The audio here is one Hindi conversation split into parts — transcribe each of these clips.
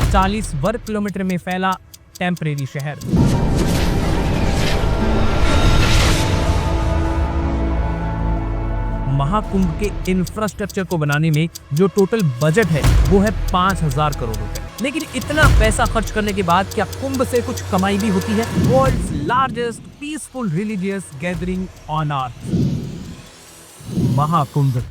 40 वर्ग किलोमीटर में फैला टेम्परेरी शहर। महाकुंभ के इंफ्रास्ट्रक्चर को बनाने में जो टोटल बजट है वो है 5,000 करोड़ रुपए। लेकिन इतना पैसा खर्च करने के बाद क्या कुंभ से कुछ कमाई भी होती है? World's largest peaceful religious gathering on earth, Mahakumbh.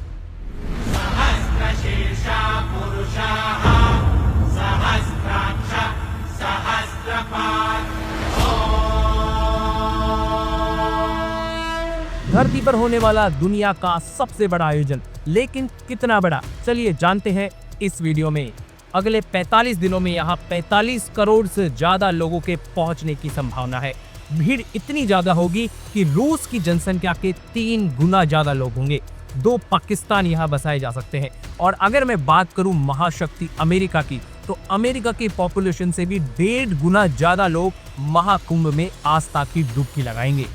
धरती पर होने वाला दुनिया का सबसे बड़ा आयोजन, लेकिन कितना बड़ा, चलिए जानते हैं इस वीडियो में। अगले 45 दिनों में यहाँ 45 करोड़ से ज्यादा लोगों के पहुंचने की संभावना है। भीड़ इतनी ज्यादा होगी कि रूस की जनसंख्या के 3 गुना ज्यादा लोग होंगे। 2 पाकिस्तान यहाँ बसाए जा सकते हैं। और अगर मैं बात करूं महाशक्ति अमेरिका की, तो अमेरिका की पॉपुलेशन से भी 1.5 गुना ज्यादा लोग महाकुंभ में आस्था की डुबकी लगाएंगे।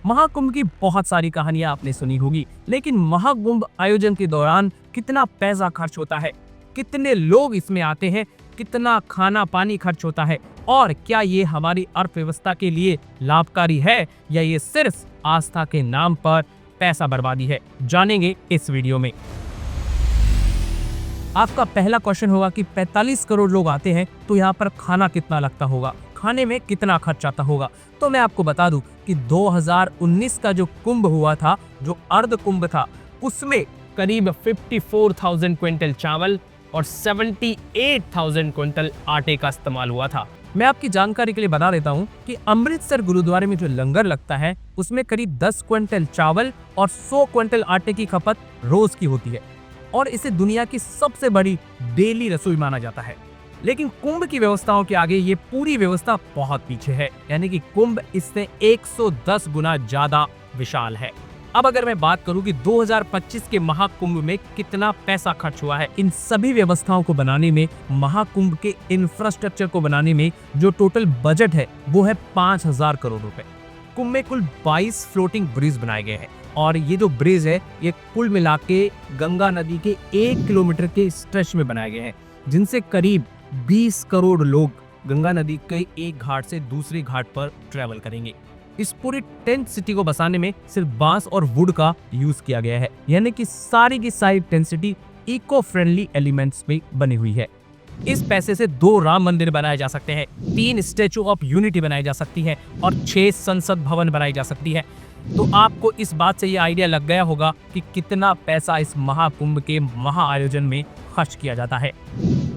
महाकुंभ की बहुत सारी कहानियां आपने सुनी होगी, लेकिन महाकुंभ आयोजन के दौरान कितना पैसा खर्च होता है, कितने लोग इसमें आते हैं, कितना खाना पानी खर्च होता है, और क्या ये हमारी अर्थव्यवस्था के लिए लाभकारी है या ये सिर्फ आस्था के नाम पर पैसा बर्बादी है, जानेंगे इस वीडियो में। आपका पहला क्वेश्चन होगा कि 45 करोड़ लोग आते हैं तो यहाँ पर खाना कितना लगता होगा, खाने में कितना खर्च आता होगा। तो मैं आपको बता दूं कि 2019 का जो कुंभ हुआ था, जो अर्ध कुंभ था, उसमें करीब 54,000 क्विंटल चावल और 78,000 क्विंटल आटे का इस्तेमाल हुआ था। मैं आपकी जानकारी के लिए बता देता हूं कि अमृतसर गुरुद्वारे में जो लंगर लगता है उसमें करीब 10 क्विंटल चावल और 100 क्विंटल आटे की खपत रोज की होती है, और इसे दुनिया की सबसे बड़ी डेली रसोई माना जाता है। लेकिन कुंभ की व्यवस्थाओं के आगे ये पूरी व्यवस्था बहुत पीछे है, यानी कि कुंभ इससे 110 गुना ज्यादा विशाल है। अब अगर मैं बात करूं कि 2025 के महाकुंभ में कितना पैसा खर्च हुआ है इन सभी व्यवस्थाओं को बनाने में, महाकुंभ के इंफ्रास्ट्रक्चर को बनाने में जो टोटल बजट है वो है 5,000 करोड़ रुपए। कुंभ में कुल 22 फ्लोटिंग ब्रिज बनाए गए हैं, और ये जो ब्रिज है ये कुल मिला के गंगा नदी के 1 किलोमीटर के स्ट्रेच में बनाए गए हैं, जिनसे करीब 20 करोड़ लोग गंगा नदी के एक घाट से दूसरे घाट पर ट्रेवल करेंगे। इस पूरी टेंट सिटी को बसाने में सिर्फ बांस और वुड का यूज किया गया है, यानी कि सारी की सारी tent city eco friendly elements में बनी हुई है। इस पैसे से 2 राम मंदिर बनाए जा सकते हैं, 3 स्टैचू ऑफ यूनिटी बनाई जा सकती है और 6 संसद भवन बनाई जा सकती है। तो आपको इस बात से ये आइडिया लग गया होगा कि कितना पैसा इस महाकुंभ के महाआयोजन में खर्च किया जाता है।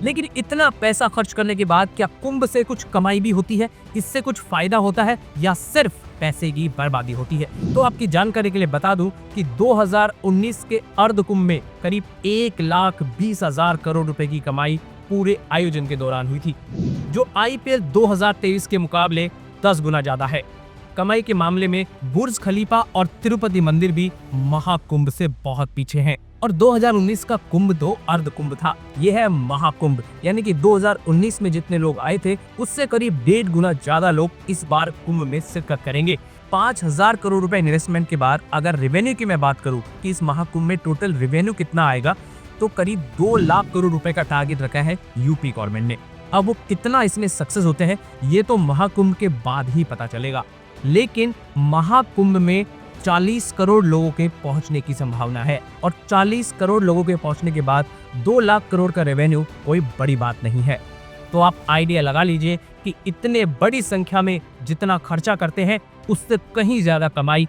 लेकिन इतना पैसा खर्च करने के बाद क्या कुंभ से कुछ कमाई भी होती है, इससे कुछ फायदा होता है, या सिर्फ पैसे की बर्बादी होती है? तो आपकी जानकारी के लिए बता दूं कि 2019 के अर्ध कुंभ में करीब 1,20,000 करोड़ रुपए की कमाई पूरे आयोजन के दौरान हुई थी, जो IPL 2023 के मुकाबले 10 गुना ज्यादा है। कमाई के मामले में बुर्ज खलीफा और तिरुपति मंदिर भी महाकुंभ से बहुत पीछे हैं। और 2019 का कुंभ तो अर्ध कुंभ था, यह है महाकुंभ, यानी कि 2019 में जितने लोग आए थे उससे करीब 1.5 गुना ज्यादा लोग इस बार कुंभ में शिरकत करेंगे। 5,000 करोड़ रुपए इन्वेस्टमेंट के बाद अगर रेवेन्यू की मैं बात करूं कि इस महाकुंभ में टोटल रेवेन्यू कितना आएगा, तो करीब 2 लाख करोड़ रुपए का टारगेट रखा है यूपी गवर्नमेंट ने। अब वो कितना इसमें सक्सेस होते हैं ये तो महाकुंभ के बाद ही पता चलेगा। लेकिन महाकुंभ में 40 करोड़ लोगों के पहुंचने की संभावना है, और 40 करोड़ लोगों के पहुंचने के बाद 2 लाख करोड़ का रेवेन्यू कोई बड़ी बात नहीं है। तो आप आइडिया लगा लीजिए कि इतने बड़ी संख्या में जितना खर्चा करते हैं उससे कहीं ज्यादा कमाई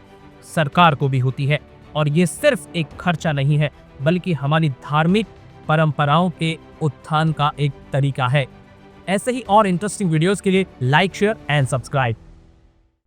सरकार को भी होती है। और ये सिर्फ एक खर्चा नहीं है, बल्कि हमारी धार्मिक परंपराओं के उत्थान का एक तरीका है। ऐसे ही और इंटरेस्टिंग वीडियोस के लिए लाइक, शेयर एंड सब्सक्राइब।